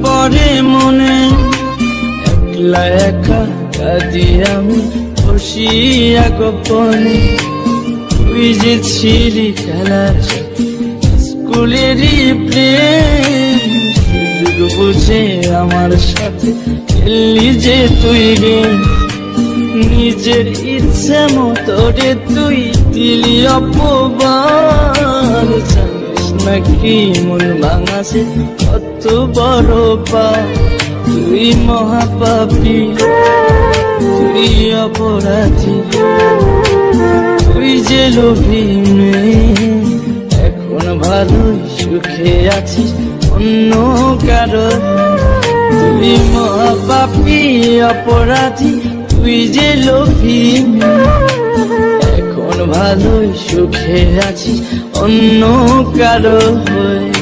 পরে মনে একলা একা কাঁদি আমি বসিয়া গোপনে। তুই যে ছিলি খেলার স্কুলেরই প্রেম, সুযোগ বুঝে আমার সাথে খেললি যে তুই গেম। নিজের ইচ্ছে মতো রে তুই দিলি অপবাদ, জানিস নাকি মন ভাঙাছে কত বড় পাপ। তুই মহাপাপী, তুই অপরাধী, তুই যে লোভী মেয়ে। এখন ভালোই সুখে আছিস অন্য কারো। তুই মহাপাপী অপরাধী, তুই যে লোভী মেয়ে। এখন ভালোই সুখে আছিস অন্য কারো হয়ে।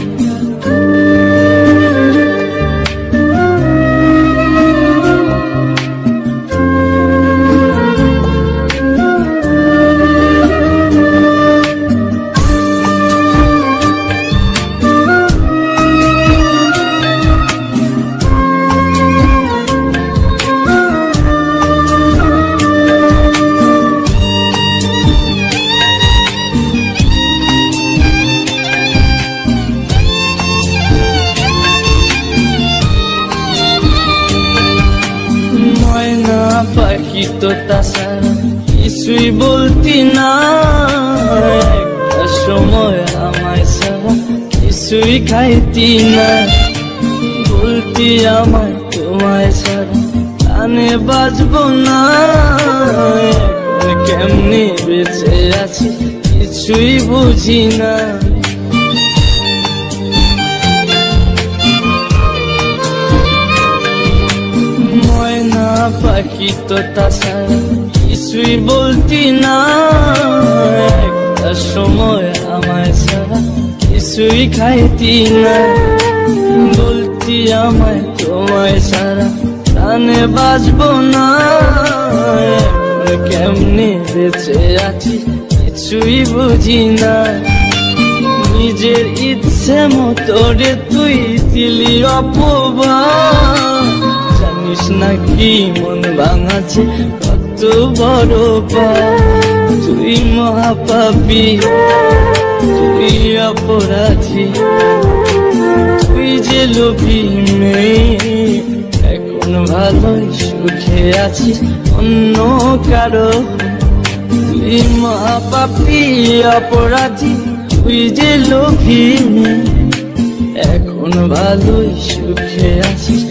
পাখি তো তাছাড়া কিছুই বলতি না, একটা সময় আমায় ছাড়া কিছুই খাইতি না। বলতি আমায় তোমায় ছাড়া কানে বাজবো না। এখন কেমনে বেঁচে আছি কিছুই বুঝি না। পাখি তো তাছাড়া কিছুই বলতি না, একটা সময় আমায় ছাড়া কিছুই খাইতি না। বলতি আমায় তোমায় ছাড়া কানে বাজবো না। এখন কেমনে বেঁচে আছি কিছুই বুঝি না। নিজের ইচ্ছে মতো রে তুই দিলি অপবাদ, জানিস নাকি মন ভাঙাছে কত বড় পাপ। তুই মহাপাপী, তুই অপরাধী, তুই যে লোভী মেয়ে। এখন ভালোই সুখে আছিস অন্য কারো। তুই মহাপাপী অপরাধী, তুই যে লোভী মেয়ে। এখন ভালোই সুখে আছিস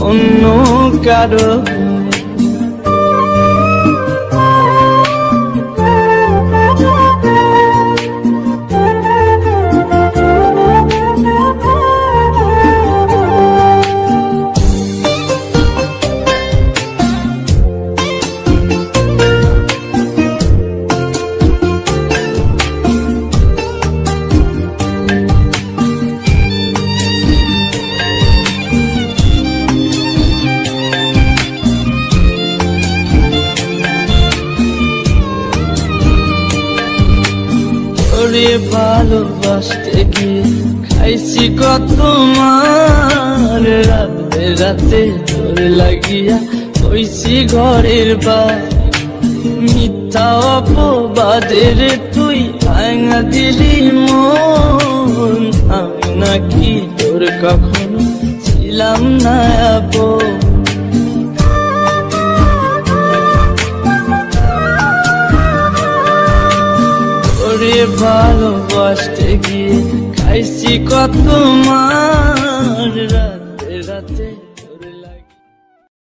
অন্য কারো। তোরে ভালোবাসতে গিয়ে খাইছি কত মার। রাতে রাতে তোর লাগিয়া হইছি ঘরের বার। মিথ্যা অপবাদের তুই ভাঙা দিলি মন। আমি নাকি তোর কখনো ছিলাম না আপন। ভালোবাসতে গিয়ে খাইছি কত মা।